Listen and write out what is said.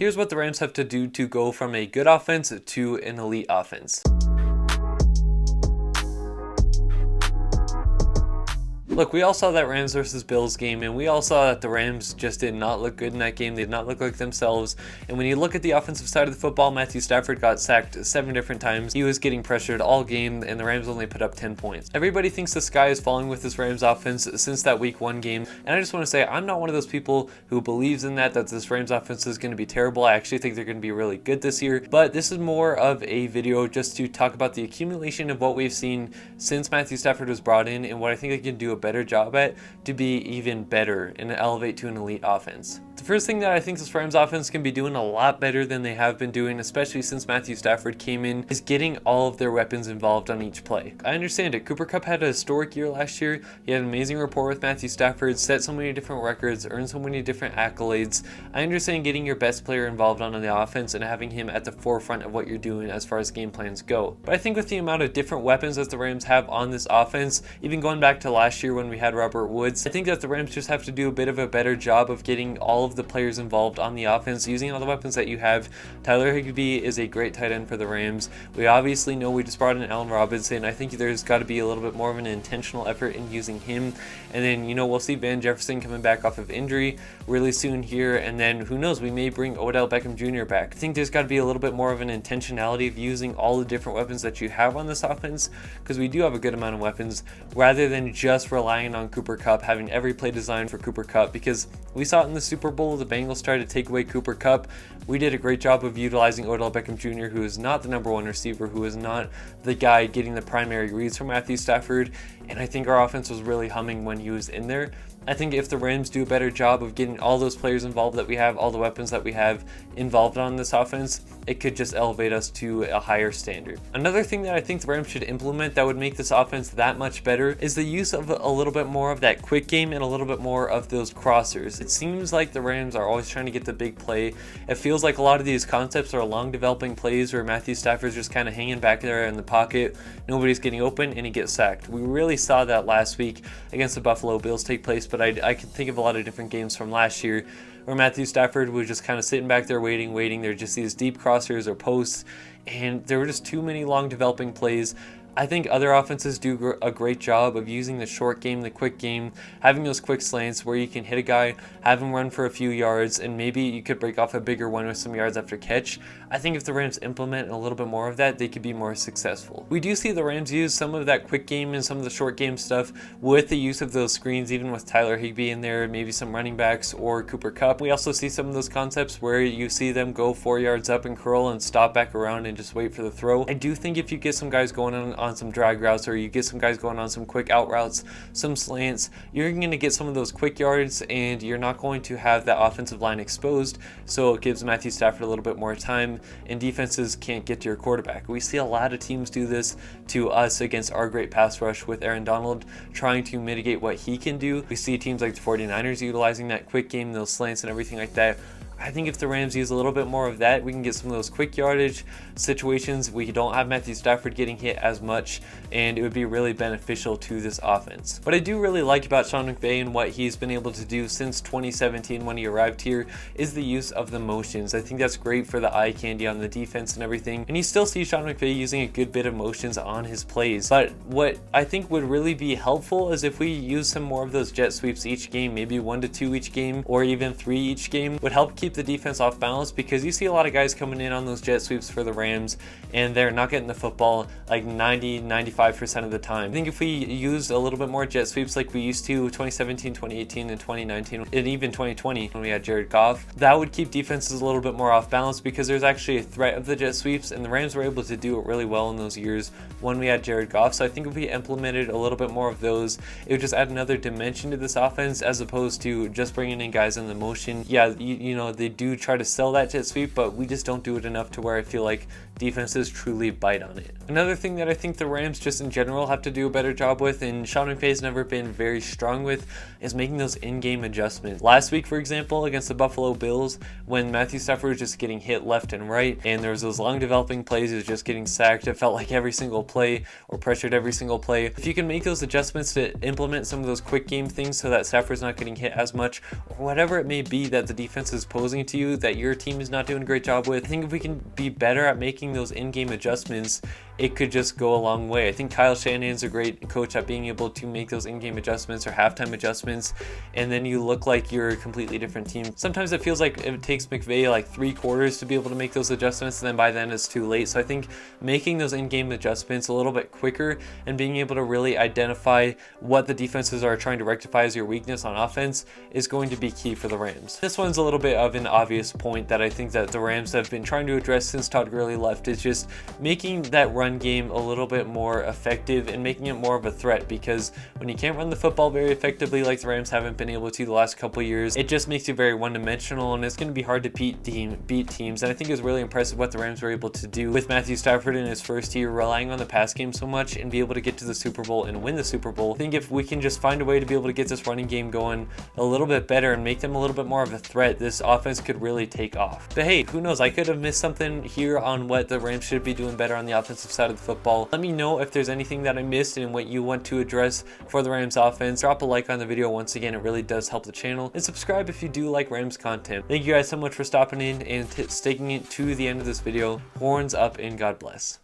here's what the Rams have to do to go from a good offense to an elite offense. Look, we all saw that Rams versus Bills game, and we all saw that the Rams just did not look good in that game. They did not look like themselves. And when you look at the offensive side of the football, Matthew Stafford got sacked 7 different times. He was getting pressured all game, and the Rams only put up 10 points. Everybody thinks the sky is falling with this Rams offense since that week 1 game. And I just want to say, I'm not one of those people who believes in that this Rams offense is going to be terrible. I actually think they're going to be really good this year. But this is more of a video just to talk about the accumulation of what we've seen since Matthew Stafford was brought in and what I think they can do a better job at to be even better and elevate to an elite offense. The first thing that I think this Rams offense can be doing a lot better than they have been doing, especially since Matthew Stafford came in, is getting all of their weapons involved on each play. I understand it. Cooper Kupp had a historic year last year. He had an amazing rapport with Matthew Stafford, set so many different records, earned so many different accolades. I understand getting your best player involved on the offense and having him at the forefront of what you're doing as far as game plans go. But I think with the amount of different weapons that the Rams have on this offense, even going back to last year when we had Robert Woods, I think that the Rams just have to do a bit of a better job of getting all of the players involved on the offense, using all the weapons that you have. Tyler Higbee is a great tight end for the Rams. We obviously know we just brought in Allen Robinson. I think there's got to be a little bit more of an intentional effort in using him. And then, we'll see Van Jefferson coming back off of injury really soon here. And then who knows, we may bring Odell Beckham Jr. back. I think there's got to be a little bit more of an intentionality of using all the different weapons that you have on this offense, because we do have a good amount of weapons, rather than just relying on Cooper Kupp, having every play designed for Cooper Kupp, because we saw it in the Super Bowl. The Bengals tried to take away Cooper Kupp. We did a great job of utilizing Odell Beckham Jr., who is not the number 1 receiver, who is not the guy getting the primary reads from Matthew Stafford, and I think our offense was really humming when he was in there. I think if the Rams do a better job of getting all those players involved that we have, all the weapons that we have involved on this offense, it could just elevate us to a higher standard. Another thing that I think the Rams should implement that would make this offense that much better is the use of a little bit more of that quick game and a little bit more of those crossers. It seems like the Rams are always trying to get the big play. It feels like a lot of these concepts are long developing plays where Matthew Stafford's just kind of hanging back there in the pocket, nobody's getting open, and he gets sacked. We really saw that last week against the Buffalo Bills take place, but I can think of a lot of different games from last year where Matthew Stafford was just kind of sitting back there waiting. There were just these deep crossers or posts, and there were just too many long developing plays. I think other offenses do a great job of using the short game, the quick game, having those quick slants where you can hit a guy, have him run for a few yards, and maybe you could break off a bigger one with some yards after catch. I think if the Rams implement a little bit more of that, they could be more successful. We do see the Rams use some of that quick game and some of the short game stuff with the use of those screens, even with Tyler Higbee in there, maybe some running backs or Cooper Kupp. We also see some of those concepts where you see them go 4 yards up and curl and stop back around and just wait for the throw. I do think if you get some guys going on some drag routes, or you get some guys going on some quick out routes, some slants, you're going to get some of those quick yards, and you're not going to have that offensive line exposed, so it gives Matthew Stafford a little bit more time, and defenses can't get to your quarterback. We see a lot of teams do this to us against our great pass rush with Aaron Donald, trying to mitigate what he can do. We see teams like the 49ers utilizing that quick game, those slants and everything like that. I think if the Rams use a little bit more of that, we can get some of those quick yardage situations. We don't have Matthew Stafford getting hit as much, and it would be really beneficial to this offense. What I do really like about Sean McVay and what he's been able to do since 2017 when he arrived here is the use of the motions. I think that's great for the eye candy on the defense and everything, and you still see Sean McVay using a good bit of motions on his plays. But what I think would really be helpful is if we use some more of those jet sweeps each game, maybe 1 to 2 each game, or even 3 each game, would help keep the defense off balance, because you see a lot of guys coming in on those jet sweeps for the Rams and they're not getting the football like 90-95% of the time. I think if we used a little bit more jet sweeps like we used to 2017, 2018, and 2019, and even 2020 when we had Jared Goff, that would keep defenses a little bit more off balance, because there's actually a threat of the jet sweeps, and the Rams were able to do it really well in those years when we had Jared Goff. So I think if we implemented a little bit more of those, it would just add another dimension to this offense, as opposed to just bringing in guys in the motion. Yeah, you know, they do try to sell that jet sweep, but we just don't do it enough to where I feel like defenses truly bite on it. Another thing that I think the Rams just in general have to do a better job with, and Sean McVay's never been very strong with, is making those in-game adjustments. Last week, for example, against the Buffalo Bills, when Matthew Stafford was just getting hit left and right, and there was those long developing plays, he was just getting sacked. It felt like every single play, or pressured every single play. If you can make those adjustments to implement some of those quick game things so that Stafford's not getting hit as much, or whatever it may be that the defense is posing to you that your team is not doing a great job with, I think if we can be better at making those in-game adjustments, it could just go a long way. I think Kyle Shanahan's a great coach at being able to make those in-game adjustments or halftime adjustments, and then you look like you're a completely different team. Sometimes it feels like it takes McVay like 3 quarters to be able to make those adjustments, and then by then it's too late. So I think making those in-game adjustments a little bit quicker and being able to really identify what the defenses are trying to rectify as your weakness on offense is going to be key for the Rams. This one's a little bit of an obvious point that I think that the Rams have been trying to address since Todd Gurley left, is just making that run game a little bit more effective and making it more of a threat, because when you can't run the football very effectively like the Rams haven't been able to the last couple years, it just makes you very one-dimensional, and it's going to be hard to beat teams. And I think it's really impressive what the Rams were able to do with Matthew Stafford in his first year, relying on the pass game so much and be able to get to the Super Bowl and win the Super Bowl. I think if we can just find a way to be able to get this running game going a little bit better and make them a little bit more of a threat, this offense could really take off. But hey, who knows, I could have missed something here on what the Rams should be doing better on the offensive side of the football. Let me know if there's anything that I missed and what you want to address for the Rams offense. Drop a like on the video once again, it really does help the channel, and subscribe if you do like Rams content. Thank you guys so much for stopping in and sticking it to the end of this video. Horns up and God bless.